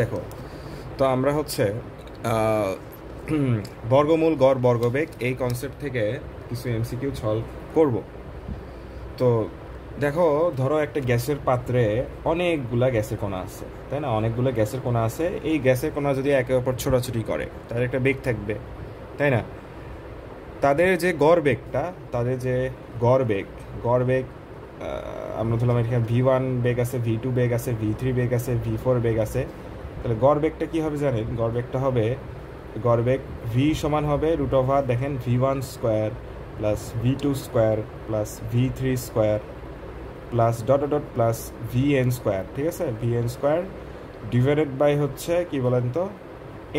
দেখো, তো আমরা হচ্ছে আহ, বর্গমূল গড় বর্গবেগ এই কনসেপ্ট থেকে কিছু এমসিকিউ সলভ করব। তো দেখো, ধরো একটা গ্যাসের পাত্রে অনেকগুলা গ্যাসের কণা আছে, তাই না? অনেকগুলো গ্যাসের কণা আছে। এই গ্যাসের কণা যদি একে অপর ছোটাছুটি করে তাদের একটা বেগ থাকবে, তাই না? তাদের যে গড় বেগটা, তাদের যে গড় বেগ আমরা ধরলাম এখানে V1 বেগ আছে, V2 বেগ আছে, V3 বেগ আছে, V4 বেগ আছে। তাহলে গড় বেগটা কী হবে জানেন? গড় বেগটা হবে, গড় বেগ V সমান হবে √, দেখেন, V1 square plus V2 square plus V3 square plus dot dot plus VN square, ঠিক আছে? VN স্কোয়ার ডিভাইডেড বাই হচ্ছে কি বলেন তো,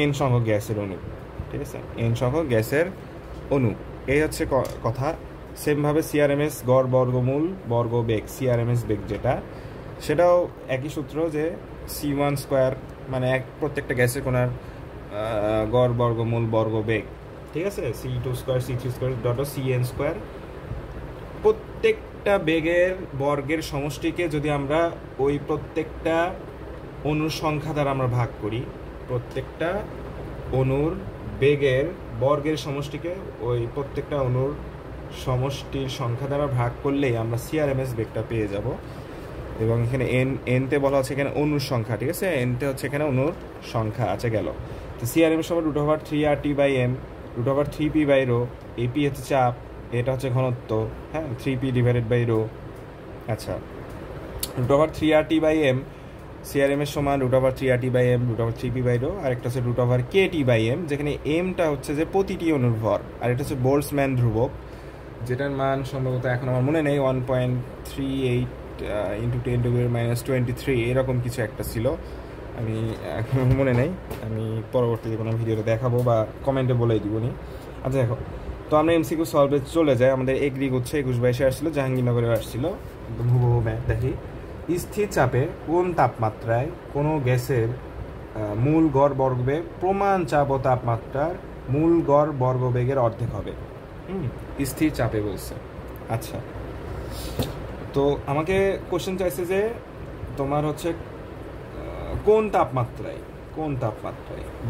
N সংখ্যক গ্যাসের অণু, ঠিক আছে? N সংখ্যক গ্যাসের অণু, এই হচ্ছে কথা। সেমভাবে সিআরএমএস গড় বর্গমূল বর্গবেগ, সিআরএমএস বেগ যেটা, সেটাও একই সূত্র, যে C1 স্কোয়ার মানে প্রত্যেকটা গ্যাসের কোনার গড় বর্গমূল বর্গবেগ, ঠিক আছে? C2 square C3 square dot CN square. প্রত্যেকটা বেগের বর্গের সমষ্টিকে যদি আমরা ওই প্রত্যেকটা অণুর সংখ্যা দ্বারা আমরা ভাগ করি, প্রত্যেকটা অণুর বেগের বর্গের সমষ্টিকে ওই প্রত্যেকটা অণুর সমষ্টির সংখ্যা দ্বারা ভাগ করলেই আমরা সিআরএমএস বেগটা পেয়ে যাব। এবং এখানে এনতে বলা হচ্ছে এখানে অণুর সংখ্যা, ঠিক আছে? এনতে হচ্ছে এখানে অণুর সংখ্যা আছে গেল। তো সিআরএমএস সমান √3RT/m, √3p/ρ। এপি হচ্ছে চাপ, এটা হচ্ছে ঘনত্ব, হ্যাঁ, 3p ডিভাইডেড বাই ρ। আচ্ছা, √3RT/m, সিআরএমএস সমান √3RT/m, √3p/ρ। আর একটা হচ্ছে √KT/m, যেখানে এমটা হচ্ছে যে প্রতিটি অণুর ভর, আর এটা হচ্ছে বোল্টজম্যান ধ্রুবক, যেটার মান সম্ভবত এখন আমার মনে নেই, 1.38 × 10⁻23 এরকম কিছু একটা ছিল, আমি এখন মনে নেই। আমি পরবর্তীতে কোনো ভিডিওতে দেখাবো বা কমেন্টে বলেই দিব নি। আচ্ছা দেখো, তো আমরা এমসিকিউ সলভে চলে যাই। আমাদের এগ্রি হচ্ছে 21-22 আসছিল, জাহাঙ্গীরনগরে আসছিল, একদম হুবহু ম্যাথ দেখি। স্থির চাপে কোন তাপমাত্রায় কোনো গ্যাসের মূল গড় বর্গবেগ প্রমাণ চাপ ও তাপমাত্রার মূল গড় বর্গবেগের অর্ধেক হবে? স্থির চাপে বলছে। আচ্ছা, তো আমাকে কোশ্চেন চাইছে যে তোমার হচ্ছে কোন তাপমাত্রায়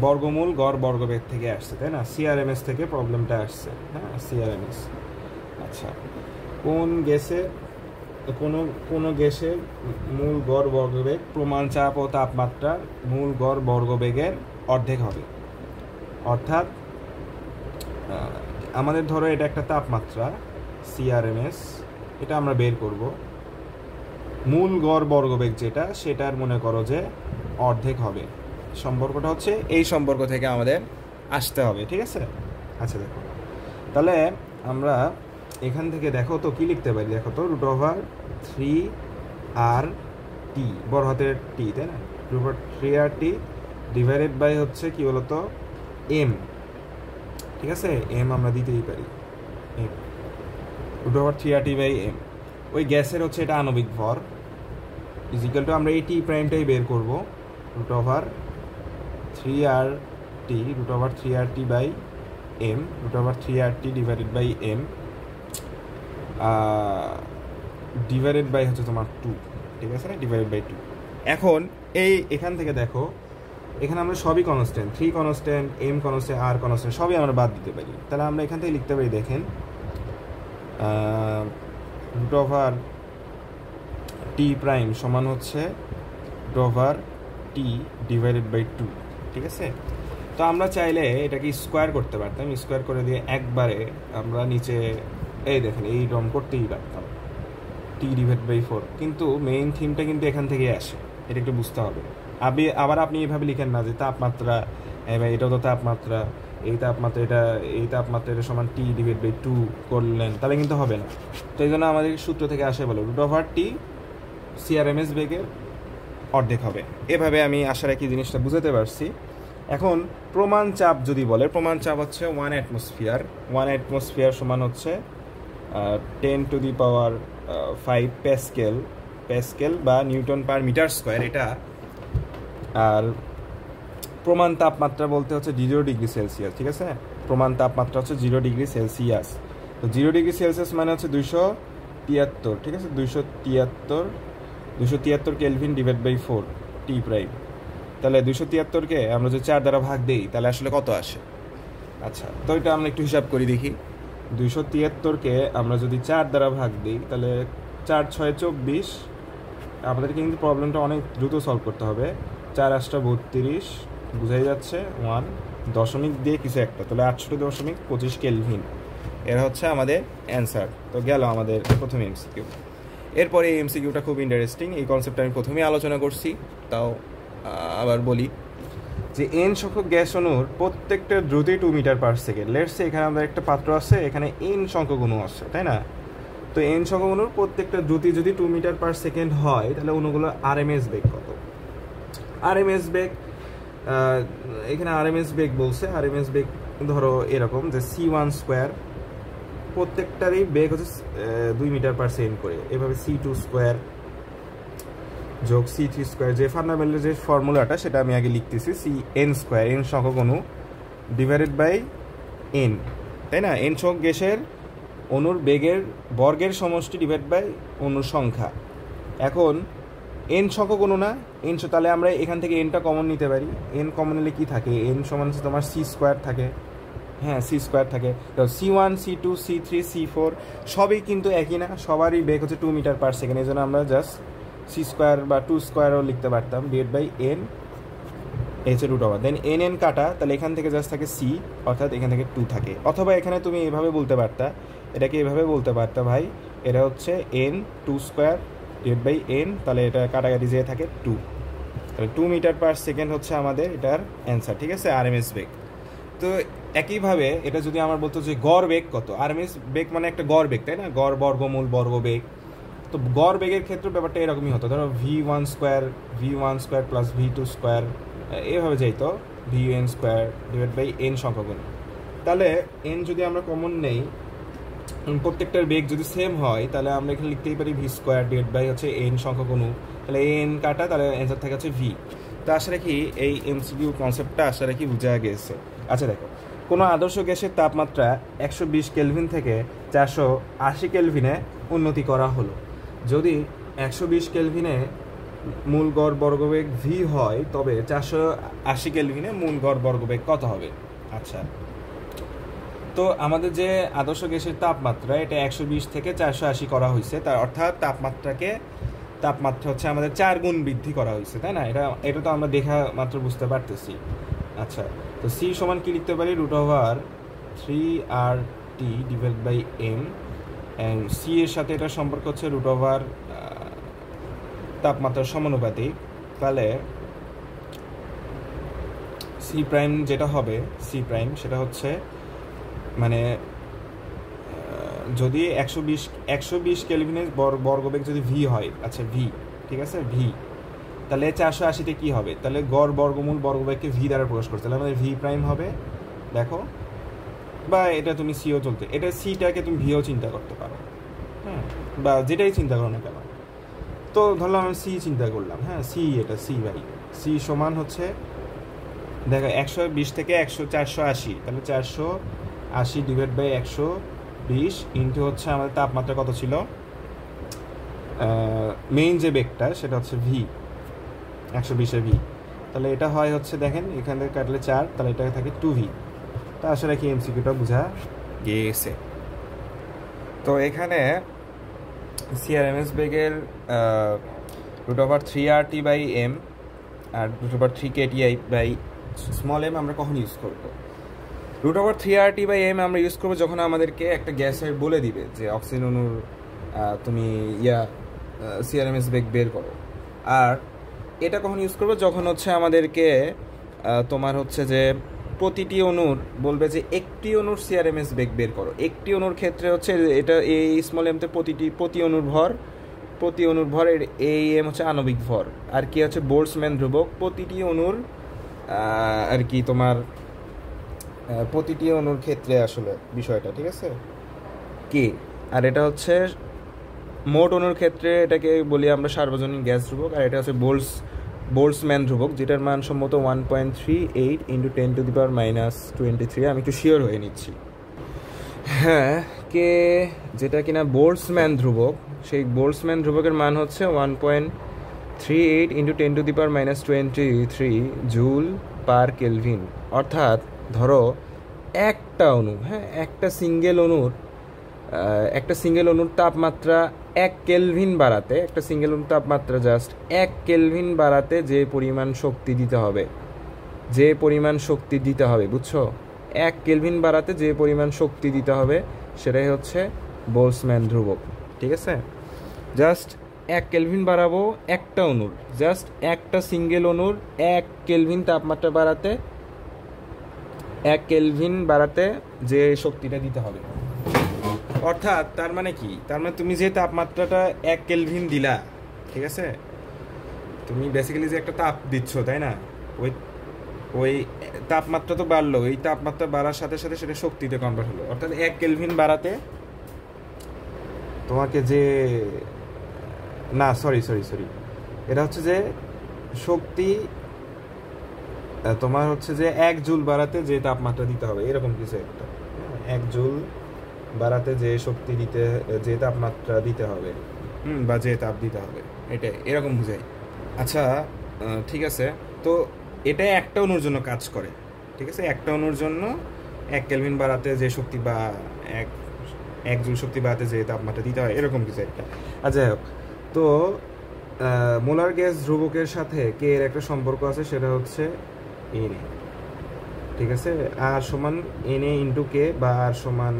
বর্গমূল গড় বর্গবেগ থেকে আসছে, তাই না? সিআরএমএস থেকে প্রবলেমটা আসছে, হ্যাঁ, সিআরএমএস। আচ্ছা, কোন গ্যাসের মূল গড় বর্গবেগ প্রমাণ চাপ ও তাপমাত্রার মূল গড় বর্গবেগের অর্ধেক হবে? অর্থাৎ আমাদের ধরো এটা একটা তাপমাত্রা সিআরএমএস, এটা আমরা বের করব। মূল গড় বর্গবেগ যেটা, সেটার মনে করো যে অর্ধেক হবে। সম্পর্কটা হচ্ছে এই সম্পর্ক থেকে আমাদের আসতে হবে, ঠিক আছে? আচ্ছা দেখো, তাহলে আমরা এখান থেকে দেখো তো কি লিখতে পারি, দেখো তো, √3RT, বড় হাতের টি, তাই না? √3RT ডিভাইডেড বাই হচ্ছে কি বলতো, এম, ঠিক আছে? এম আমরা দিতেই পারি, এম, √3RT/m। ওই গ্যাসের হচ্ছে এটা আণবিক ভর, ইজিক্যাল টু আমরা এই টি প্রাইমটাই বের করবো, √3RT/m, √3RT divided by m divided by হচ্ছে তোমার 2, ঠিক আছে না? Divided by 2। এখন এখান থেকে দেখো, এখানে আমরা সবই constant, 3 constant, m constant, r constant, সবই আমরা বাদ দিতে পারি। তাহলে আমরা এখান থেকে লিখতে পারি, দেখেন, √T' সমান হচ্ছে √T ডিভাইডেড বাই 2, ঠিক আছে? তো আমরা চাইলে এটাকে স্কোয়ার করতে পারতাম, স্কোয়ার করে দিয়ে একবারে আমরা নিচে এই দেখেন এই রকম করতেই পারতাম, T ডিভাইড বাই 4। কিন্তু মেইন থিমটা কিন্তু এখান থেকে আসে, এটা একটু বুঝতে হবে। আবার আপনি এভাবে লিখেন না যে তাপমাত্রা, এবার এটাও তো তাপমাত্রা, এই তাপমাত্রা এটা সমান T ডিভাইড বাই 2 করলেন, তাহলে কিন্তু হবে না। তো এই জন্য আমাদের সূত্র থেকে আসে বলো √T সিআরএমএস বেগের অর্ধেক হবে। এভাবে আমি আশা রাখি জিনিসটা বুঝাতে পারছি। এখন প্রমাণ চাপ যদি বলে, প্রমাণ চাপ হচ্ছে 1 অ্যাটমসফিয়ার সমান হচ্ছে 10⁵ প্যাসকেল বা নিউটন পার মিটার স্কোয়ার এটা। আর প্রমাণ তাপমাত্রা বলতে হচ্ছে 0°C, ঠিক আছে? প্রমাণ তাপমাত্রা হচ্ছে 0°C। তো 0°C মানে হচ্ছে 273, ঠিক আছে? 273 kelvin divide by 4 T prime. তাহলে 273-কে আমরা যদি 4 দ্বারা ভাগ দিই তাহলে আসলে কত আসে? আচ্ছা, তো এটা আমরা একটু হিসাব করি দেখি। 273-কে আমরা যদি 4 দ্বারা ভাগ দিই তাহলে 4 6 24। আমাদেরকে কিন্তু প্রবলেমটা অনেক দ্রুত সলভ করতে হবে। 4 8 32, বুঝাই যাচ্ছে 1 দশমিক দিয়ে কিছু একটা, তাহলে 68.25 কেলভিন। এরা হচ্ছে আমাদের অ্যান্সার। তো গেল আমাদের প্রথম এমসিকিউ। এরপরে এই এমসিকিউটা খুব ইন্টারেস্টিং। এই কনসেপ্টটা আমি প্রথমেই আলোচনা করছি, তাও আবার বলি যে এন সংখ্যক গ্যাস অণুর প্রত্যেকটা দ্রুতি 2 metre per second. Let's say এখানে আমাদের একটা পাত্র আছে, এখানে এন সংখ্যক অণু আছে, তাই না? তো এন সংখ্যক অণুর প্রত্যেকটা দ্রুতি যদি 2 মিটার পার সেকেন্ড হয় তাহলে অণুগুলো আরএমএস বেগ কত? আরএমএস বেগ, এখানে আরএমএস বেগ বলছে। আরএমএস বেগ ধরো এরকম যে C1 স্কোয়ার, প্রত্যেকটারই বেগ হচ্ছে 2 মিটার পার সেকেন্ড করে। এভাবে C2 স্কোয়ার যোগ C3 স্কোয়ার, যে ফান্ডামেন্টাল যে ফর্মুলাটা সেটা আমি আগে লিখতেছি। CN স্কোয়ার, এন সংখ্যক অণু ডিভাইডেড বাই এন, তাই না? এন সংখ্যক গ্যাসের অণুর বেগের বর্গের সমষ্টি ডিভাইড বাই অণুর সংখ্যা। এখন এন সংখ্যক অণু না, এন, তাহলে আমরা এখান থেকে এনটা কমন নিতে পারি। এন কমন নিলে কী থাকে? এন সমান হচ্ছে তোমার C স্কোয়ার থাকে, হ্যাঁ C স্কোয়ার থাকে। তো C1 C2 C3 C4 সবই কিন্তু একই না, সবারই বেগ হচ্ছে 2 মিটার পার সেকেন্ড। এই জন্য আমরা জাস্ট C স্কোয়ার বা 2 স্কোয়ারও লিখতে পারতাম, ডিভাইড বাই এন হচ্ছে √, দেন এন কাটা, তাহলে এখান থেকে জাস্ট থাকে C, অর্থাৎ এখান থেকে 2 থাকে। অথবা এখানে তুমি এভাবে বলতে পারতা, এটাকে এভাবে বলতে পারতা, ভাই এটা হচ্ছে N 2 square divide by n, তাহলে এটা কাটাকাটি যেয়ে থাকে 2, তাহলে 2 মিটার পার সেকেন্ড হচ্ছে আমাদের এটার অ্যান্সার, ঠিক আছে? আরএমএস বেগ। তো একইভাবে এটা যদি আমার বলতো যে গড় বেগ কত? আরএমএস বেগ মানে একটা গড় বেগ, তাই না? গড় বর্গমূল বর্গবেগ। তো গড় বেগের ক্ষেত্রে ব্যাপারটা এরকমই হতো, ধরো V1 square plus V2 square, এইভাবে যাইতো VN square divide by n সংখ্যক অণু। তাহলে এন যদি আমরা কমন নেই, প্রত্যেকটার বেগ যদি সেম হয় তাহলে আমরা এখানে লিখতেই পারি V স্কোয়ার ডিভাইড বাই হচ্ছে এন সংখ্যক অণু, তাহলে এন কাটা, তাহলে অ্যান্সার থাকে হচ্ছে V। তো আশা রাখি এই এমসিকিউ কনসেপ্টটা আশা রাখি বুঝা গেছে। আচ্ছা দেখো, কোনো আদর্শ গ্যাসের তাপমাত্রা 120 কেলভিন থেকে 480 কেলভিনে উন্নতি করা হলো। যদি 120 কেলভিনে মূল গড় বর্গবেগ V হয় তবে 480 কেলভিনে মূল গড় বর্গবেগ কত হবে? আচ্ছা, তো আমাদের যে আদর্শ গ্যাসের তাপমাত্রা এটা 120 থেকে 480 করা হয়েছে, তার অর্থাৎ তাপমাত্রা হচ্ছে আমাদের 4 গুণ বৃদ্ধি করা হয়েছে, তাই না? এটা তো আমরা দেখা মাত্র বুঝতে পারতেছি। আচ্ছা, তো C সমান কি লিখতে পারি? √3RT divide by M, and C এর সাথে এটা সম্পর্ক হচ্ছে √ তাপমাত্রার সমানুপাতিক। তাহলে C প্রাইম যেটা হবে, C প্রাইম সেটা হচ্ছে মানে যদি 120 কেলভিনের বর্গবেগ যদি V হয়, আচ্ছা V, ঠিক আছে V, তাহলে 480-তে কী হবে? তাহলে গড় বর্গমূল বর্গবেগকে V দ্বারা প্রকাশ করতে, তাহলে আমাদের V প্রাইম হবে, দেখো, বা এটা তুমি সিও চলতে, এটা সিটাকে তুমি ভিও চিন্তা করতে পারো, হ্যাঁ, বা যেটাই চিন্তা করো না কেন। তো ধরলাম আমি সি চিন্তা করলাম, হ্যাঁ সি, এটা সি ভাই, সি সমান হচ্ছে দেখো 120 থেকে 480, তাহলে 480 ডিভাইড বাই 120 ইন্টু হচ্ছে আমাদের তাপমাত্রা কত ছিল, মেইন যে বেগটা সেটা হচ্ছে ভি, 120-এ ভি, তাহলে এটা হয় হচ্ছে দেখেন এখান থেকে কাটলে 4, তাহলে এটা থাকে 2v। তা আসলে কি এমসিকিউটা বোঝা গিয়েছে। তো এখানে সিআরএমএস বেগের √3RT বাই এম আর √3KTI বাই স্মল এম আমরা কখন ইউজ করবো? √3RT বাই এম আমরা ইউজ করবো যখন আমাদেরকে একটা গ্যাসের বলে দিবে যে অক্সিজেন অণুর তুমি সিআরএমএস বেগ বের করো। আর এটা কখন ইউজ করবো? যখন হচ্ছে আমাদেরকে তোমার হচ্ছে যে প্রতিটি অণুর বলবে যে একটি অণুর সিআরএমএস বেগ বের করো। একটি অণুর ক্ষেত্রে হচ্ছে এটা এই স্মল এমতে প্রতি অণুর ভর এই এম হচ্ছে আণবিক ভর, আর কি হচ্ছে বোল্টজম্যান ধ্রুবক প্রতিটি অণুর আর কি তোমার প্রতিটি অণুর ক্ষেত্রে আসলে বিষয়টা, ঠিক আছে কি। আর এটা হচ্ছে মোট অণুর ক্ষেত্রে এটাকে বলি আমরা সার্বজনীন গ্যাস ধ্রুবক, আর এটা হচ্ছে বোল্টজম্যান ধ্রুবক, যেটার মান সম্ভবত 1.38 × 10⁻⁻23। আমি একটু শিওর হয়ে নিচ্ছি, হ্যাঁ কে যেটা কিনা বোল্টজম্যান ধ্রুবক, সেই বোল্টজম্যান ধ্রুবকের মান হচ্ছে 38 ইন্টু 10⁻⁻23 জুল পার কেলভিন। অর্থাৎ ধরো একটা অণু, হ্যাঁ, একটা সিঙ্গেল অণুর তাপমাত্রা 1 কেলভিন বাড়াতে, একটা সিঙ্গেল অণুর তাপমাত্রা জাস্ট 1 কেলভিন বাড়াতে যে পরিমাণ শক্তি দিতে হবে, বুঝছো? 1 কেলভিন বাড়াতে যে পরিমাণ শক্তি দিতে হবে সেটাই হচ্ছে বোলসম্যান ধ্রুবক। ঠিক আছে, জাস্ট 1 কেলভিন বাড়াবো একটা অণুর, জাস্ট একটা সিঙ্গেল অণুর 1 কেলভিন তাপমাত্রা বাড়াতে, 1 কেলভিন বাড়াতে যে শক্তিটা দিতে হবে। অর্থাৎ তার মানে কি? তার মানে তুমি যে তাপমাত্রাটা 1 কেলভিন দিলা, ঠিক আছে, তুমি বেসিক্যালি যে একটা তাপ দিচ্ছ, তাই না? ওই তাপমাত্রা তো বাড়লো, এই তাপমাত্রা বাড়ার সাথে সাথে সেটা শক্তিতে কনভার্ট হলো। অর্থাৎ 1 কেলভিন বাড়াতে তোমাকে যে না সরি এটা হচ্ছে যে শক্তি তোমার হচ্ছে যে 1 জুল বাড়াতে যে তাপমাত্রা দিতে হবে, এরকম কিছু একটা। 1 জুল বাড়াতে যে শক্তি দিতে, যে তাপমাত্রা দিতে হবে, বা যে তাপ দিতে হবে, এটা এরকম বুঝাই। আচ্ছা, ঠিক আছে, তো এটা একটা অণুর জন্য কাজ করে। ঠিক আছে, একটা অণুর জন্য 1 কেলভিন বাড়াতে যে শক্তি বা 1 জুল শক্তি বাড়াতে যে তাপমাত্রা দিতে হয়, এরকম কিছু একটা। আচ্ছা, যাই হোক, তো মোলার গ্যাস ধ্রুবকের সাথে কে এর একটা সম্পর্ক আছে, সেটা হচ্ছে এনএ। ঠিক আছে, আর সমান এনএ ইন্টু কে, বা আর সমান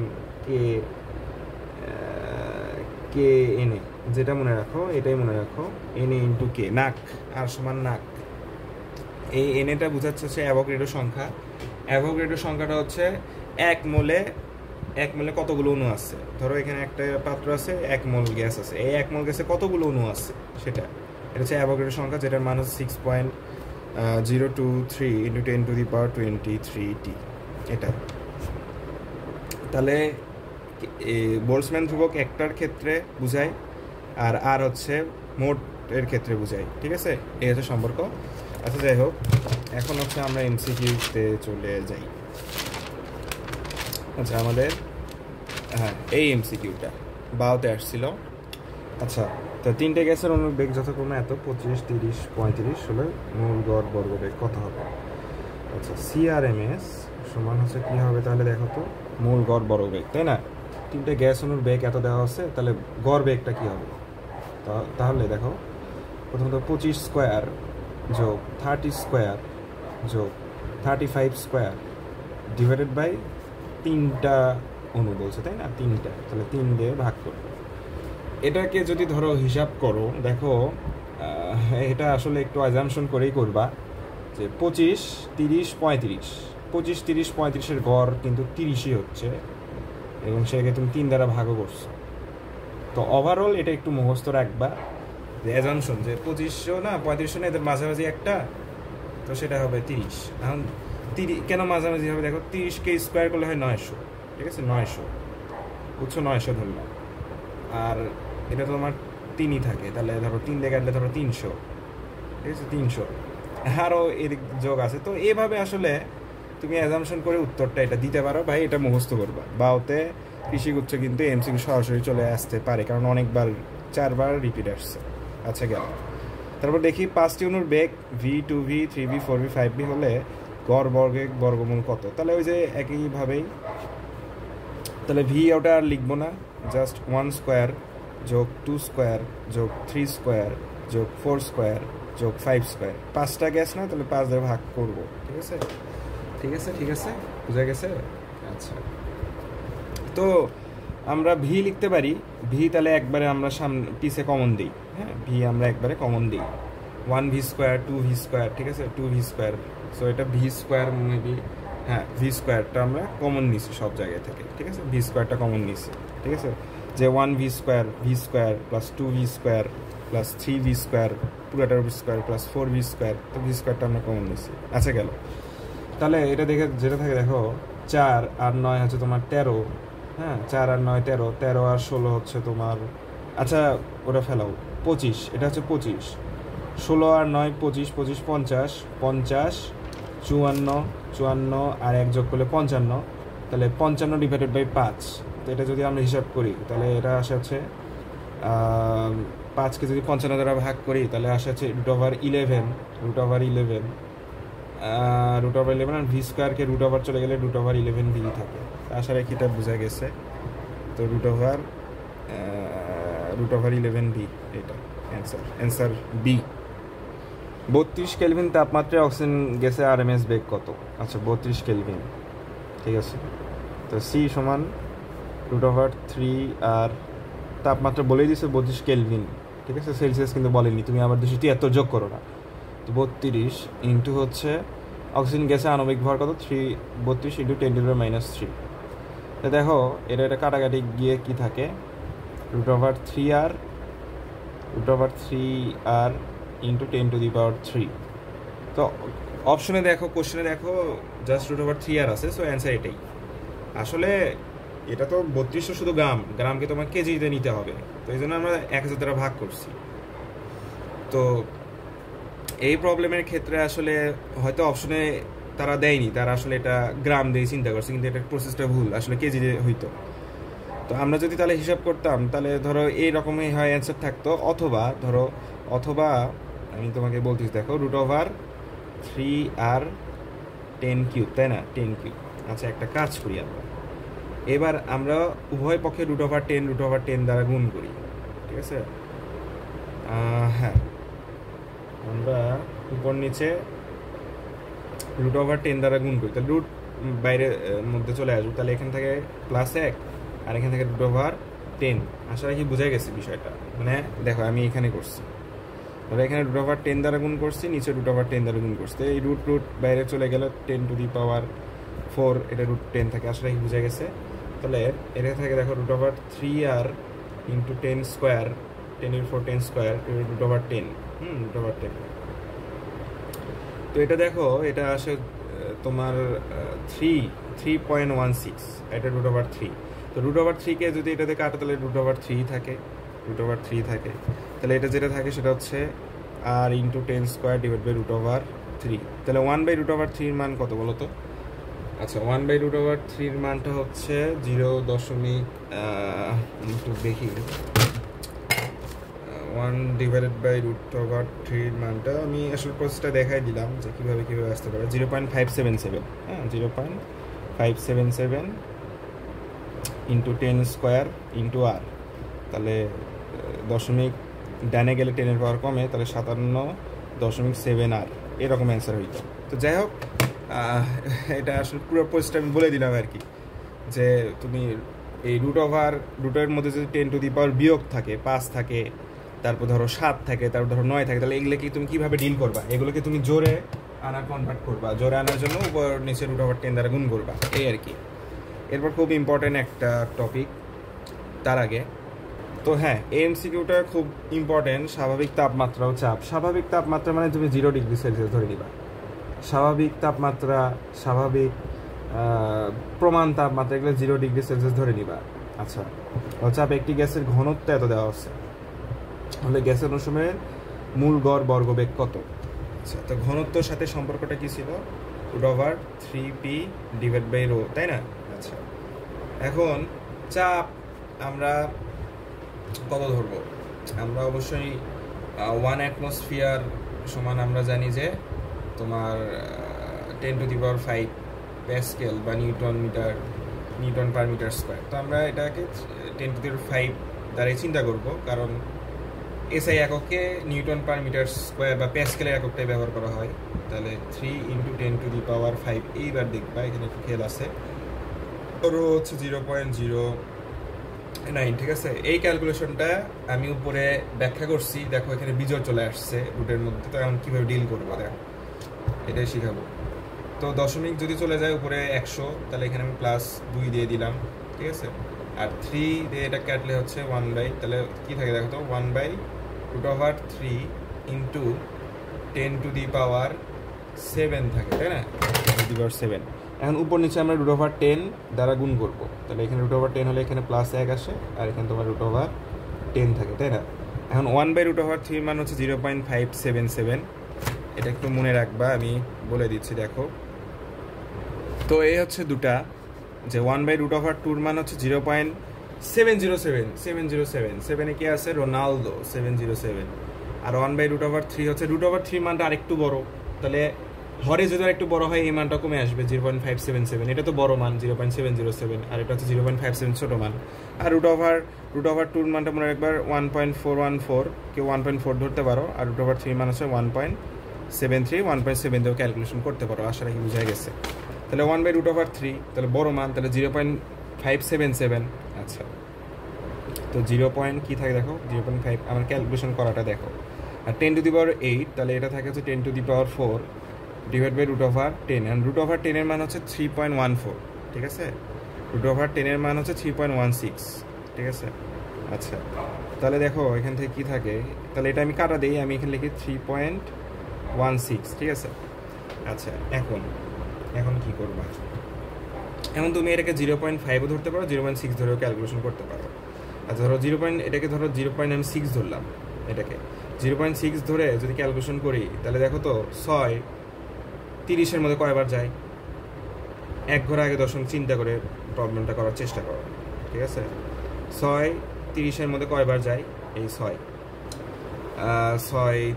কে এনএ, যেটা মনে রাখো, এটাই মনে রাখো, এনএ ইন্টু কে, নাক, আর সমান নাক। এই এনএটা বোঝাচ্ছে হচ্ছে অ্যাভোগাড্রো সংখ্যা। অ্যাভোগাড্রো সংখ্যাটা হচ্ছে 1 মোলে কতগুলো অণু আছে। ধরো এখানে একটা পাত্র আছে, 1 মোল গ্যাস আছে, এই 1 মোল গ্যাসে কতগুলো অণু আছে সেটা, এটা হচ্ছে অ্যাভোগাড্রো সংখ্যা, যেটার মান হচ্ছে 6.023 ইন্টু 10⁻23t। এটা তাহলে বোলসম্যান ধ্রুবক একটার ক্ষেত্রে বুঝায়, আর হচ্ছে মোট এর ক্ষেত্রে বুঝায়। ঠিক আছে, এই হচ্ছে সম্পর্ক। আচ্ছা, যাই হোক, এখন হচ্ছে আমরা এমসিকিউতে চলে যাই। আচ্ছা, আমাদের এই এমসিকিউটা বাওতে আসছিল। আচ্ছা, তো 3টে গ্যাসের অণুর বেগ যথাক্রমে এত, 25, 30, 35 হলে মূল গড় বর্গবেগ কত হবে? আচ্ছা, সিআরএমএস সমান হচ্ছে কি হবে তাহলে? দেখো তো, মূল গড় বর্গবেগ, তাই না? 3টে গ্যাস অণুর বেগ এত দেওয়া আছে, তাহলে গড় বেগটা কি হবে? তাহলে দেখো, প্রথমত 25 স্কোয়ার যোগ 30 স্কোয়ার যোগ 35 স্কোয়ার ডিভাইডেড বাই 3টা অণু বলছে, তাই না? 3টা, তাহলে 3 দিয়ে ভাগ করবো। এটাকে যদি ধরো হিসাব করো, দেখো এটা আসলে একটু অ্যাজাম্পশন করেই করবা যে 25, 30, 35, 25, 30, 35-এর গড় কিন্তু 30ই হচ্ছে, এবং সেটাকে তুমি 3 দ্বারা ভাগও করছো। তো ওভারঅল এটা একটু মুখস্থ রাখবা যে অ্যাজাম্পশন যে 2500 না 3500 না, এদের মাঝামাঝি একটা, তো সেটা হবে 30। এখন 30 কেন মাঝামাঝি হবে? দেখো, 30কে স্কোয়ার করলে হয় 900। ঠিক আছে, 900, বুঝছো, 900 ধরলাম, আর এটা তো তোমার 3ই থাকে, তাহলে ধরো 3 দিয়ে কাটলে ধরো 300। ঠিক আছে, 300, আরও এদিক যোগ আছে। তো এভাবে আসলে তুমি অ্যাজাম্পশন করে উত্তরটা এটা দিতে পারো, ভাই এটা মুখস্থ করবা। বাওতে কৃষিগুচ্ছ কিন্তু এমসিকিউ সরাসরি চলে আসতে পারে, কারণ অনেকবার 4বার রিপিট আসছে। আচ্ছা, গেল। তারপর দেখি 5টি অণুর বেগ v2v 3v 4v 5v হলে গড় বর্গমূল কত? তাহলে ওই যে একইভাবেই, তাহলে ভি ওটা আর লিখবো না, জাস্ট 1 স্কোয়ার যোগ 2 স্কোয়ার যোগ 3 স্কোয়ার যোগ 4 স্কোয়ার যোগ 5 স্কোয়ার। 5টা গ্যাস না, তাহলে 5 দিয়ে ভাগ করবো। ঠিক আছে, বুঝা গেছে? আচ্ছা, তো আমরা ভি লিখতে পারি। ভি তাহলে একবারে আমরা সামনে পিছে কমন দিই। হ্যাঁ, ভি আমরা একবারে কমন দিই, 1v স্কোয়ার 2v স্কোয়ার। ঠিক আছে, 2v স্কোয়ার, সো এটা ভি স্কোয়ার মেবি, হ্যাঁ, ভি স্কোয়ারটা আমরা কমন নিছি সব জায়গায় থেকে। ঠিক আছে, ভি স্কোয়ারটা কমন নিছি। ঠিক আছে, যে 1v square plus 2v square plus 3v square পুরোটার স্কোয়ার প্লাস 4v স্কোয়ার, তো ভি স্কোয়ারটা আমরা কমন নিছি। আচ্ছা, গেল। তাহলে এটা দেখে যেটা থাকে, দেখো 4 আর 9 হচ্ছে তোমার 13। হ্যাঁ, 4 আর 9 13, 13 আর 16 হচ্ছে তোমার, আচ্ছা ওটা ফেলাও, 25, এটা হচ্ছে 25, 16 আর 9 25, 25 50, 50 54 আর 1 যোগ করলে 55, তাহলে 55 ডিভাইডেড বাই 5। তো এটা যদি আমরা হিসাব করি, তাহলে এটা আসে হচ্ছে 5কে যদি 55 দ্বারা ভাগ করি তাহলে আসে হচ্ছে √11 √11 √11 আর ভি স্কোয়ারকে √ চলে গেলে √11 ভি থাকে। আশা রাখি এটা বোঝা গেছে। তো √11 ভি এটা অ্যান্সার বি। 32 কেলভিন তাপমাত্রায় অক্সিজেন গ্যাসের আরএমএস বেগ কত? আচ্ছা 32 কেলভিন, ঠিক আছে। তো সি সমান √3 আর তাপমাত্রা বলেই দিয়েছে 32 কেলভিন, ঠিক আছে, সেলসিয়াস কিন্তু বলেনি, তুমি আবার 273 যোগ করো না। তো 32 ইন্টু হচ্ছে অক্সিজেন গ্যাসের আণবিক ভর কত? 32 ইন্টু 10⁻³ তো দেখো এটা কাটাকাটি গিয়ে কি থাকে, √3r ইন্টু 10⁻³ তো অপশনে দেখো, কোশ্চেনে দেখো জাস্ট √3r আছে, সো অ্যান্সার এটাই। আসলে এটা তো 3200 শুধু গ্রামকে তোমার কেজিতে নিতে হবে, তো এই জন্য আমরা 1000 দ্বারা ভাগ করছি। তো এই প্রবলেমের ক্ষেত্রে আসলে হয়তো অপশনে তারা দেয়নি, তারা আসলে এটা গ্রাম দিয়ে চিন্তা করছে, কিন্তু এটা প্রসেসটা ভুল, আসলে কেজিতে হইতো। তো আমরা যদি তাহলে হিসাব করতাম তাহলে ধরো এই রকমই হয় অ্যান্সার থাকতো, অথবা আমি তোমাকে বলতেছি দেখো √3r 10³ তাই না, 10³। আচ্ছা একটা কাজ করি এবার আমরা উভয় পক্ষে √10 দ্বারা গুণ করি, ঠিক আছে। হ্যাঁ আমরা উপর নিচে √10 দ্বারা গুণ করি, তাহলে রুট বাইরে মধ্যে চলে আসবো, তাহলে এখান থেকে +1 আর এখান থেকে √10। আশা রাখি বোঝা গেছে বিষয়টা, মানে দেখো আমি এখানে করছি, তাহলে এখানে √10 দ্বারা গুণ করছি, নিচে √10 দ্বারা গুণ করছি, এই রুট বাইরে চলে গেল 10⁻4, এটা √10 থাকে। আশা রাখি বোঝা গেছে। তাহলে এটা থেকে দেখো √3r ইন্টু 10² 10⁻4 √10 √10। তো এটা দেখো এটা আসে তোমার 3.16, এটা √3। তো √3কে যদি এটাতে কাটো তাহলে √3 থাকে, তাহলে এটা যেটা থাকে সেটা হচ্ছে r ইন্টু 10² /√3। তাহলে 1/√3 এর মান কত বলো তো? আচ্ছা 1/√3 এর মানটা হচ্ছে 0. একটু দেখি, 1/√3 এর মানটা আমি আসলে প্রসেসটা দেখাই দিলাম যে কিভাবে আসতে পারে। 0.577, হ্যাঁ 0.577 ইন্টু 10² ইন্টু r, তাহলে দশমিক ডানে গেলে 10 এর পাওয়ার কমে, তাহলে 57.7r এরকম অ্যান্সার হইতো। তো যাই হোক এটা আসলে পুরো প্রসেসটা আমি বলে দিলাম আর কি, যে তুমি এই রুটের মধ্যে যদি 10⁻⁻ বিয়োগ থাকে, 5 থাকে, তারপর ধরো 7 থাকে, তারপর ধরো 9 থাকে, তাহলে এগুলোকে তুমি কিভাবে ডিল করবা? এগুলোকে তুমি জোরে কনভার্ট করবা, জোরে আনার জন্য উপর নিচে √10 দ্বারা গুণ করবা, এই আর কি। এরপর খুব ইম্পর্টেন্ট একটা টপিক তার আগে, তো হ্যাঁ এমসিকিউটা খুব ইম্পর্টেন্ট। স্বাভাবিক তাপমাত্রা ও চাপ। স্বাভাবিক তাপমাত্রা মানে তুমি 0°C ধরে নিবা, স্বাভাবিক তাপমাত্রা, স্বাভাবিক প্রমাণ তাপমাত্রা, এগুলো 0°C ধরে নিবা। আচ্ছা চাপ একটি গ্যাসের ঘনত্ব এত দেওয়া আছে, তাহলে গ্যাসের অনুসময়ের মূল গড় বর্গবেগ কত? আচ্ছা তো ঘনত্বর সাথে সম্পর্কটা কি ছিল? √3p/ρ, তাই না? আচ্ছা এখন চাপ আমরা কত ধরবো? আমরা অবশ্যই 1 অ্যাটমসফিয়ার সমান আমরা জানি যে তোমার 10⁵ প্যাসকেল বা নিউটন/মিটার²। তো আমরা এটাকে 10⁵ দ্বারাই চিন্তা করব, কারণ এসআই এককে নিউটন/মিটার² বা প্যাসকেলের এককটাই ব্যবহার করা হয়। তাহলে 3 × 10⁵ এইবার দেখবা এখানে একটু খেয়াল আছে, রো হচ্ছে 0.09, ঠিক আছে। এই ক্যালকুলেশনটা আমি উপরে ব্যাখ্যা করছি, দেখো এখানে বিজোড় চলে আসছে রুটের মধ্যে, তো এখন কীভাবে ডিল করবো দেখো এটাই শিখাবো। তো দশমিক যদি চলে যায় উপরে 100, তাহলে এখানে আমি +2 দিয়ে দিলাম, ঠিক আছে। আর 3 দিয়ে এটা কাটলে হচ্ছে 1/, তাহলে কী থাকে দেখো তো 1/√3 ইন্টু 10⁻7 থাকে, তাই না, 10⁻7। এখন উপর নিচে আমরা √10 দ্বারা গুণ করবো, তাহলে এখানে √10 হলে এখানে +1 আসে, আর এখানে তোমার √10 থাকে, তাই না। এখন 1/√3 মান হচ্ছে 0.577, এটা একটু মনে রাখবা, আমি বলে দিচ্ছি দেখো। তো এই হচ্ছে দুটা, যে 1/√2 মান হচ্ছে 707, 707, 7-এ কি আছে? রোনালদো, 707। আর 1/√3 হচ্ছে √3 মানটা আরেকটু বড়, তাহলে হরে যদি আরেকটু বড় হয় এই মানটা কমে আসবে 0.577। এটা তো বড় মান 0.707, আর এটা হচ্ছে 0.57 ছোট মান। আর √2 মানটা মনে রাখবার 1.414, কেউ 1.4 ধরতে পারো। আর √3 মান হচ্ছে 1.73, 1.7 দিয়েও ক্যালকুলেশন করতে পারো। আশা রাখি বুঝা গেছে। তাহলে 1/√3, তাহলে বড় মান, তাহলে 0.577। আচ্ছা, তো 0 পয়েন্ট কী থাকে দেখো, 0.5, আমার ক্যালকুলেশন করাটা দেখো। আর 10⁸, তাহলে এটা থাকে হচ্ছে 10⁴ ডিভাইড বাই √10, অ্যান্ড √10 এর মান হচ্ছে 3.14, ঠিক আছে? √10 এর মান হচ্ছে 3.16, ঠিক আছে? আচ্ছা, তাহলে দেখো এখান থেকে কী থাকে, তাহলে এটা আমি কাটা দিই, আমি এখানে লিখি 3.16, ঠিক আছে? আচ্ছা, এখন কি করবা? এখন তুমি এটাকে 0.5ও ধরতে পারো, 0.6 ধরেও ক্যালকুলেশন করতে পারো। আচ্ছা, ধরো এটাকে ধরো 0.6 ধরলাম, এটাকে 0.6 ধরে যদি ক্যালকুলেশন করি, তাহলে দেখো তো 6 30-এর মধ্যে কয়বার যায়? এক ঘর আগে দশমিক চিন্তা করে প্রবলেমটা করার চেষ্টা করো, ঠিক আছে? 6 30-এর মধ্যে কয়বার যায়? এই 6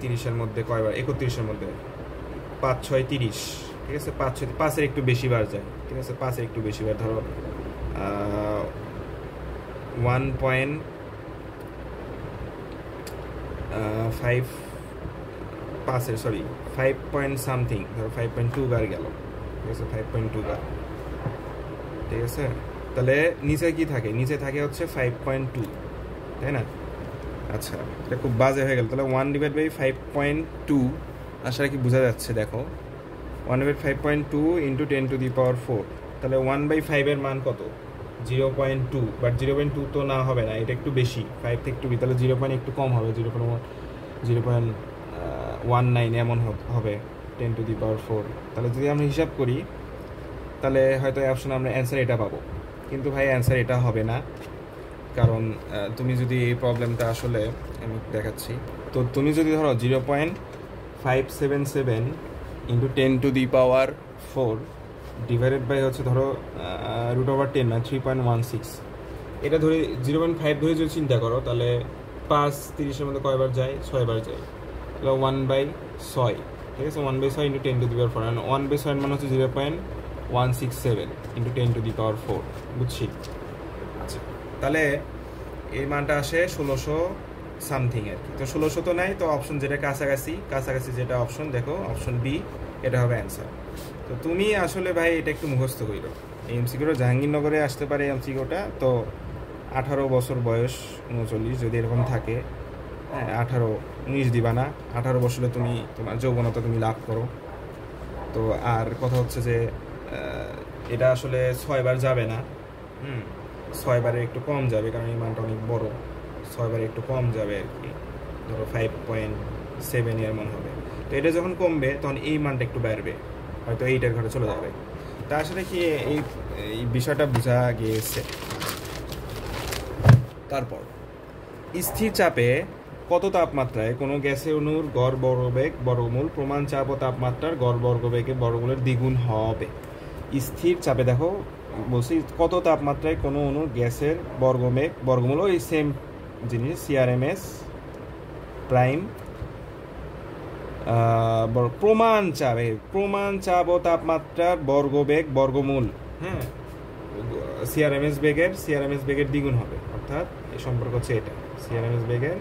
30-এর মধ্যে কয়বার? 31-এর মধ্যে 5 6 30, ঠিক আছে? 5-এর একটু বেশি বার যায়, ঠিক আছে? 5-এর একটু বেশি বার, ধরো 1.5, 5 পয়েন্ট সামথিং, ধরো 5.2 বার গেল, ঠিক আছে? 5.2 বার, ঠিক আছে? তাহলে নিচে কি থাকে? নিচে থাকে হচ্ছে 5.2, তাই না? আচ্ছা, এটা খুব বাজে হয়ে গেল। তাহলে 1/5.2, আশা রাখি বোঝা যাচ্ছে। দেখো 1/5.2 ইন্টু 10⁴, তাহলে 1/5 এর মান কত? 0.2, বাট 0.2 তো না হবে না, এটা একটু বেশি, 5 থেকে একটু বেশি, তাহলে 0. একটু কম হবে, 0.19 এমন হবে 10⁴। তাহলে যদি আমরা হিসাব করি, তাহলে হয়তো এই অপশনে আমরা অ্যান্সার এটা পাবো, কিন্তু ভাই অ্যান্সার এটা হবে না। কারণ তুমি যদি এই প্রবলেমটা আসলে আমি দেখাচ্ছি, তো তুমি যদি ধরো 0.577 ইন্টু 10⁴ ডিভাইডেড বাই হচ্ছে ধরো √10 মানে 3.16, এটা ধরে 0.5 ধরে যদি চিন্তা করো, তাহলে 5 30-এর মধ্যে কয়বার যায়? 6 বার যায়। তাহলে 1/6, ঠিক আছে? 1/6 ইন্টু 10⁴, আর 1/6 মানে হচ্ছে 0.167 ইন্টু 10⁴, বুঝছি? আচ্ছা, তাহলে এই মানটা আসে 1600 সামথিং আর কি। তো 1600 তো নাই, তো অপশন যেটা কাছাকাছি যেটা অপশন, দেখো অপশন বি, এটা হবে অ্যান্সার। তো তুমি আসলে ভাই এটা একটু মুখস্থ কইরো। এই এমসিকিউটা জাহাঙ্গীরনগরে আসতে পারে এমসিকিউটা, তো 18 বছর বয়স, 39 যদি এরকম থাকে, হ্যাঁ 19 দিবা না, 18 বছরে তুমি তোমার যৌবনতা তুমি লাভ করো। তো আর কথা হচ্ছে যে এটা আসলে 6 বার যাবে না, 6 বারে একটু কম যাবে, কারণ এই মানটা অনেক বড়, 6 বারে একটু কম যাবে আর কি, ধরো 5.7 এর মন হবে। তো এটা যখন কমবে তখন এই মানটা একটু বাড়বে, হয়তো 8-এর ঘরে চলে যাবে। তা আসলে কি এই বিষয়টা বোঝা গিয়েছে। তারপর স্থির চাপে কত তাপমাত্রায় কোনো গ্যাসের অণুর গড় বর্গবেগ বর্গমূল প্রমাণ চাপ ও তাপমাত্রার গড় বর্গবেগের বর্গমূলের দ্বিগুণ হবে। স্থির চাপে দেখো বলছি কত তাপমাত্রায় কোনো অণুর গ্যাসের বর্গমূল, ওই সেম জিনিস, CRMS প্রাইম, প্রমাণ চাপ ও তাপমাত্রার বর্গবেগ বর্গমূল, হ্যাঁ CRMS বেগের দ্বিগুণ হবে, অর্থাৎ এই সম্পর্ক হচ্ছে এটা, CRMS বেগের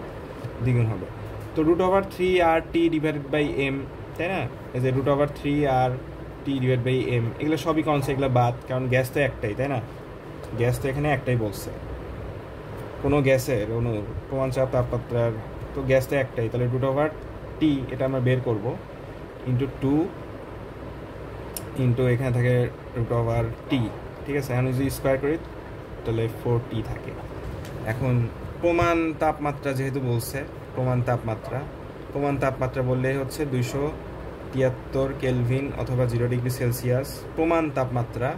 দ্বিগুণ হবে। তো √3RT ডিভাইডেড বাই m, তাই না? এই যে √3RT ডিভাইড বাই m, এগুলো সবই কনসেপ্ট, এগুলো বাদ, কারণ গ্যাস তো একটাই, তাই না? গ্যাস তো এখানে একটাই বলছে, কোনো গ্যাসের অনুর প্রমাণ চাপ তাপমাত্রার, তো গ্যাস তো একটাই, তাহলে √T এটা আমরা বের করব, ইন্টু 2 ইন্টু এখানে থাকে √T, ঠিক আছে? আমি যদি স্কোয়ার করি তাহলে 4T থাকে। এখন প্রমাণ তাপমাত্রা যেহেতু বলছে, প্রমাণ তাপমাত্রা বললে হচ্ছে 273 কেলভিন অথবা 0 ডিগ্রি সেলসিয়াস প্রমাণ তাপমাত্রা,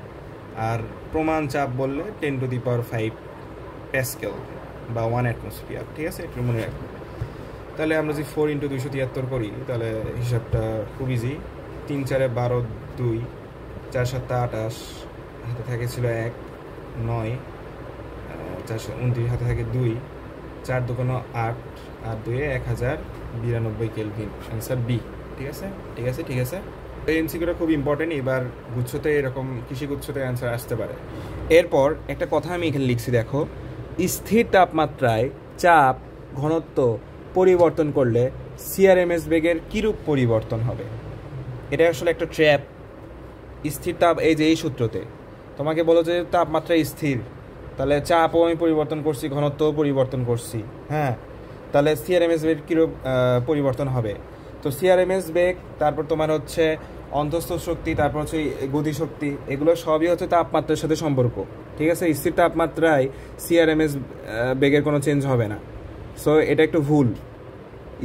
আর প্রমাণ চাপ বললে 10⁵ প্যাসকেল বা 1 অ্যাটমসফিয়ার, ঠিক আছে? একটু মনে রাখবো। তাহলে আমরা যদি 4 × 273 করি, তাহলে হিসাবটা খুব ইজি, 3 4 12 2, 4 7 28, হাতে থাকে ছিল 1 9, 429 হাতে থাকে 2, 4 দুগুণ 8, আর 2 1092 কেলভিন। Answer B. ঠিক আছে, ঠিক আছে, ঠিক আছে। এই এমসিকিউটা খুব ইম্পর্টেন্ট। এবার গুচ্ছতে এরকম কৃষি গুচ্ছতে অ্যান্সার আসতে পারে। এরপর একটা কথা আমি এখানে লিখছি, দেখো, স্থির তাপমাত্রায় চাপ ঘনত্ব পরিবর্তন করলে সিআরএমএস বেগের কীরূপ পরিবর্তন হবে? এটা আসলে একটা ট্র্যাপ। স্থির তাপ, এই যে এই সূত্রতে তোমাকে বলো যে তাপমাত্রা স্থির, তাহলে চাপও আমি পরিবর্তন করছি, ঘনত্বও পরিবর্তন করছি, হ্যাঁ, তাহলে সিআরএমএস বেগ কীরূপ পরিবর্তন হবে? তো সিআরএমএস বেগ, তারপর তোমার হচ্ছে অন্তঃস্থ শক্তি, তারপর হচ্ছে গতিশক্তি, এগুলো সবই হচ্ছে তাপমাত্রার সাথে সম্পর্ক। ঠিক আছে, স্থির তাপমাত্রায় সিআরএমএস বেগের কোনো চেঞ্জ হবে না। সো এটা একটু ভুল।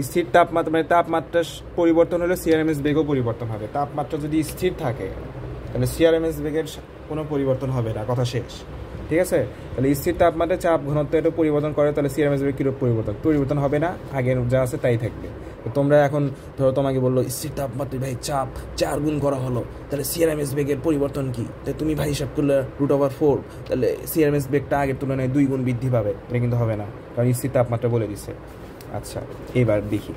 স্থির তাপমাত্রা মানে তাপমাত্রা পরিবর্তন হলে সিআরএমএস বেগও পরিবর্তন হবে। তাপমাত্রা যদি স্থির থাকে তাহলে সিআরএমএস বেগের কোনো পরিবর্তন হবে না, কথা শেষ। ঠিক আছে, তাহলে স্থির তাপমাত্রায় চাপ ঘনত্ব এটা পরিবর্তন করে, তাহলে সিআরএমএস বেগ কীরূপ পরিবর্তন হবে না, আগের যা আছে তাই থাকবে। তো তোমরা এখন ধরো তোমাকে বললো স্থির তাপমাত্রায় ভাই চাপ 4 গুণ করা হলো, তাহলে সিআরএমএস বেগের পরিবর্তন কি? তাই তুমি ভাই হিসাব করলে √4, তাহলে সিআরএমএস বেগটা আগের তুলনায় 2 গুণ বৃদ্ধি পাবে। এটা কিন্তু হবে না, কারণ স্থির তাপমাত্রা বলে দিচ্ছে। আচ্ছা, এবার দেখি,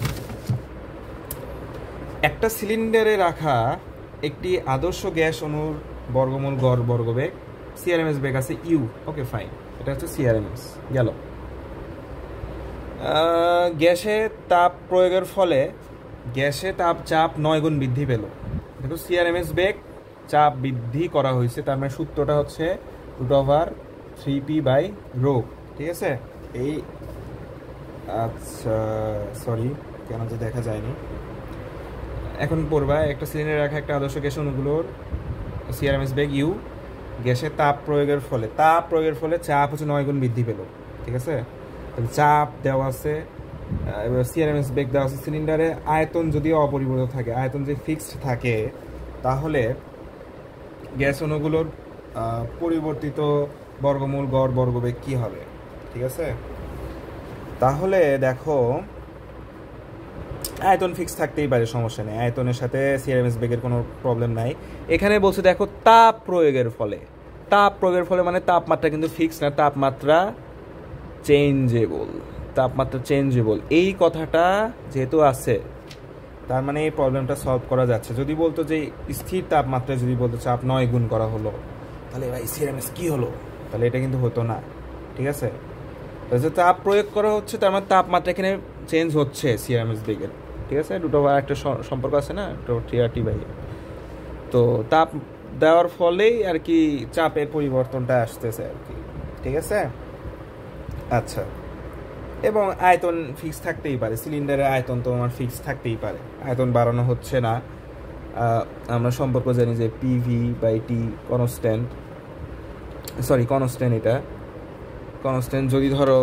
একটা সিলিন্ডারে রাখা একটি আদর্শ গ্যাস অণুর বর্গমূল গড় বর্গবেগ, সিআরএমএস বেগ আছে ইউ। ওকে, ফাইন, এটা হচ্ছে সিআরএমএস গেল। গ্যাসে তাপ প্রয়োগের ফলে গ্যাসে চাপ 9 গুণ বৃদ্ধি পেল। দেখো সিআরএমএস বেগ চাপ বৃদ্ধি করা হয়েছে, তার মানে সূত্রটা হচ্ছে √3p/ρ। ঠিক আছে, এই আচ্ছা সরি, কেন যে দেখা যায়নি, এখন পড়বা। একটা সিলিন্ডারে রাখা একটা আদর্শ গ্যাস অণুগুলোর সিআরএমএস বেগ ইউ, গ্যাসে তাপ প্রয়োগের ফলে চাপ হচ্ছে 9 গুণ বৃদ্ধি পেল। ঠিক আছে, তাহলে চাপ দেওয়া আছে, এবার সিআরএমএস বেগ দেওয়া আছে। সিলিন্ডারে আয়তন যদি অপরিবর্তিত থাকে, আয়তন যদি ফিক্সড থাকে, তাহলে গ্যাস অণুগুলোর পরিবর্তিত বর্গমূল গড় বর্গবেগ কী হবে? ঠিক আছে, তাহলে দেখো আয়তন ফিক্স থাকতেই পারে, সমস্যা নেই, আয়তনের সাথে সিআরএমএস বেগের কোনো প্রবলেম নাই। এখানে বলছে দেখো তাপ প্রয়োগের ফলে মানে তাপমাত্রা কিন্তু ফিক্স না, তাপমাত্রা চেঞ্জেবল। এই কথাটা যেহেতু আছে, তার মানে এই প্রবলেমটা সলভ করা যাচ্ছে। যদি বলতো যে স্থির তাপমাত্রায় যদি বলতো চাপ 9 গুণ করা হলো, তাহলে ভাই সিআরএমএস কি হলো? তাহলে এটা কিন্তু হতো না। ঠিক আছে, যে তাপ প্রয়োগ করা হচ্ছে, তার মানে তাপমাত্রা এখানে চেঞ্জ হচ্ছে সিআরএমএস বেগের। ঠিক আছে, দুটো একটা সম্পর্ক আছে না, √3r/t। তো তাপ দেওয়ার ফলেই আর কি চাপের পরিবর্তনটা আসতেছে আর কি। ঠিক আছে, আচ্ছা, এবং আয়তন ফিক্স থাকতেই পারে, সিলিন্ডারের আয়তন তো আমার ফিক্স থাকতেই পারে, আয়তন বাড়ানো হচ্ছে না। আমরা সম্পর্ক জানি যে PV/T কনস্ট্যান্ট, এটা কনস্ট্যান্ট। যদি ধরো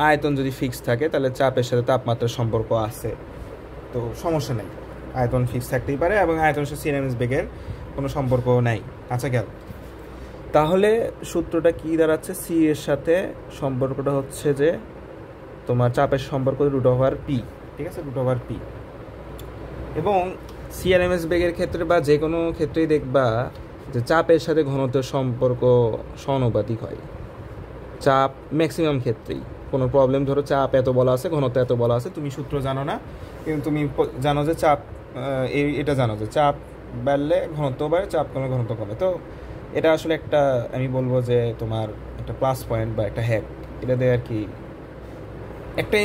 আয়তন যদি ফিক্স থাকে, তাহলে চাপের সাথে তাপমাত্রার সম্পর্ক আছে, তো সমস্যা নেই, আয়তন ফিক্স থাকতেই পারে, এবং আয়তনের সাথে সিআরএমএস বেগের কোনো সম্পর্ক নাই। আচ্ছা গেল, তাহলে সূত্রটা কি দাঁড়াচ্ছে? সি এর সাথে সম্পর্কটা হচ্ছে যে তোমার চাপের সম্পর্ক √p। ঠিক আছে, √p। এবং সিআরএমএস বেগের ক্ষেত্রে বা যে কোনো ক্ষেত্রেই দেখবা যে চাপের সাথে ঘনত্বের সম্পর্ক সমানুপাতিক হয়। চাপ ম্যাক্সিমাম ক্ষেত্রেই কোনো প্রবলেম, ধরো চাপ এত বলা আছে, ঘনত্ব এত বলা আছে, তুমি সূত্র জানো না, কিন্তু তুমি জানো যে চাপ এটা জানো যে চাপ বাড়লে ঘনত্ব বাড়ে, চাপ কমে ঘনত্ব কমে। তো এটা আসলে একটা, আমি বলবো যে তোমার একটা প্লাস পয়েন্ট বা একটা হ্যাক, এটা দিয়ে আর কি একটা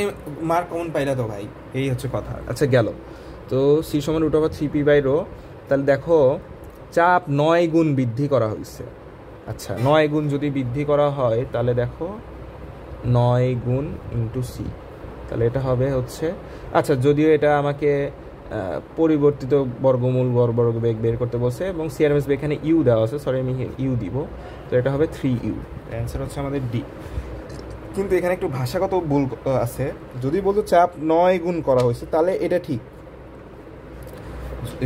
মার্ক কমন পাইলা তো ভাই, এই হচ্ছে কথা। আচ্ছা গেল, তো সি সমান √3p/ρ। তাহলে দেখো চাপ 9 গুণ বৃদ্ধি করা হয়েছে। আচ্ছা, 9 গুণ যদি বৃদ্ধি করা হয়, তাহলে দেখো 9 গুণ ইন্টু সি, তাহলে এটা হবে হচ্ছে, আচ্ছা যদিও এটা আমাকে পরিবর্তিত বর্গমূল গড় বর্গবেগ বের করতে বলছে, এবং সিআরএমএস বেগ এখানে ইউ দেওয়া আছে, সরি আমি ইউ দিব, তো এটা হবে 3u। অ্যান্সার হচ্ছে আমাদের ডি। কিন্তু এখানে একটু ভাষাগত ভুল আছে, যদি বলতো চাপ 9 গুণ করা হয়েছে, তাহলে এটা ঠিক।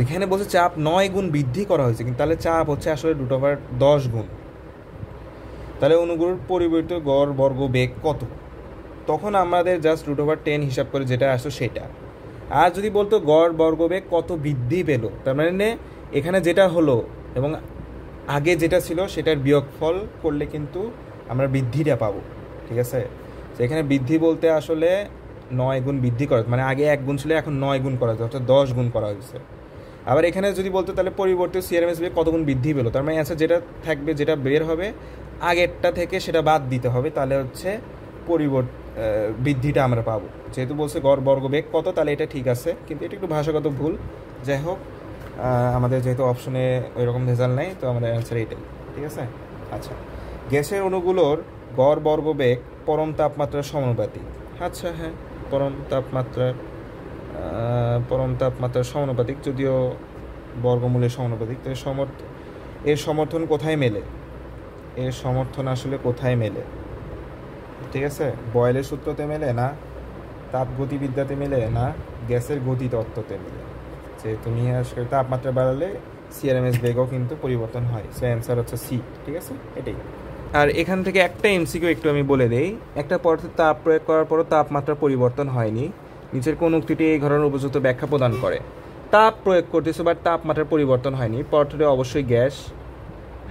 এখানে বলছে চাপ 9 গুণ বৃদ্ধি করা হয়েছে, কিন্তু তাহলে চাপ হচ্ছে আসলে √10 গুণ। তাহলে অণুগুলোর পরিবর্তিত গড় বর্গবেগ কত? তখন আমাদের জাস্ট √10 হিসাব করে যেটা আসতো সেটা। আর যদি বলতো গড় বর্গবেগ কত বৃদ্ধি পেল, তার মানে এখানে যেটা হলো এবং আগে যেটা ছিল সেটার বিয়োগফল করলে কিন্তু আমরা বৃদ্ধিটা পাবো। ঠিক আছে? তো এখানে বৃদ্ধি বলতে আসলে 9 গুণ বৃদ্ধি করা, মানে আগে 1 গুণ ছিল, এখন 9 গুণ করা হয়েছে, অর্থাৎ 10 গুণ করা হয়েছে। আবার এখানে যদি বলতো তাহলে পরিবর্তিত সিআরএমএস বেগ কত গুণ বৃদ্ধি পেলো, তার মানে অ্যান্সার যেটা থাকবে, যেটা বের হবে আগেরটা থেকে সেটা বাদ দিতে হবে, তাহলে হচ্ছে বৃদ্ধিটা আমরা পাবো। যেহেতু বলছে গড় বর্গবেগ কত, তাহলে এটা ঠিক আছে, কিন্তু এটা একটু ভাষাগত ভুল। যাই হোক, আমাদের যেহেতু অপশনে ওই রকম রেজাল্ট নেই, তো আমাদের অ্যান্সার এইটাই, ঠিক আছে? আচ্ছা, গ্যাসের অণুগুলোর গড় বর্গবেগ পরম তাপমাত্রার সমানুপাতিক। আচ্ছা, হ্যাঁ, পরম তাপমাত্রার সমানুপাতিক, যদিও বর্গমূলের সমানুপাতিক। তো এর সমর্থন কোথায় মেলে? এর সমর্থন আসলে কোথায় মেলে? ঠিক আছে, বয়েলের সূত্রতে মেলে না, তাপগতিবিদ্যাতে মেলে না, গ্যাসের গতিতত্ত্বতে মেলে। যে তুমি আসলে তাপমাত্রা বাড়ালে সিআরএমএস বেগও কিন্তু পরিবর্তন হয়। সো অ্যান্সার হচ্ছে সি, ঠিক আছে? এটাই। আর এখান থেকে একটা এমসিকিউ একটু আমি বলে দেই। একটা পদার্থে তাপ প্রয়োগ করার পরও তাপমাত্রা পরিবর্তন হয়নি, নিচের কোন উক্তিটি এই ঘটনার উপযুক্ত ব্যাখ্যা প্রদান করে? তাপ প্রয়োগ করতেছে বাট তাপমাত্রার পরিবর্তন হয়নি, পদার্থটি অবশ্যই গ্যাস।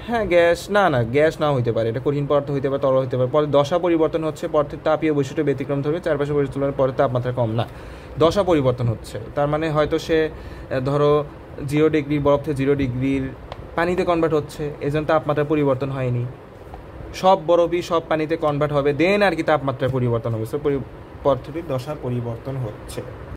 হ্যাঁ, গ্যাস না, গ্যাস না হইতে পারে, এটা কঠিন পদার্থ হইতে পারে, তরল হইতে পারে। পরে দশা পরিবর্তন হচ্ছে, পদার্থের তাপীয় বৈশিষ্ট্য ব্যতিক্রম ধরবে, চারপাশে পরিবর্তনের পরে তাপমাত্রা কম না, দশা পরিবর্তন হচ্ছে। তার মানে হয়তো সে ধরো 0 ডিগ্রির বরফ থেকে 0 ডিগ্রির পানিতে কনভার্ট হচ্ছে, এই জন্য তাপমাত্রা পরিবর্তন হয়নি। সব বরফই সব পানিতে কনভার্ট হবে, দেন আর কি তাপমাত্রার পরিবর্তন হবে। সো পদার্থটির দশা পরিবর্তন হচ্ছে।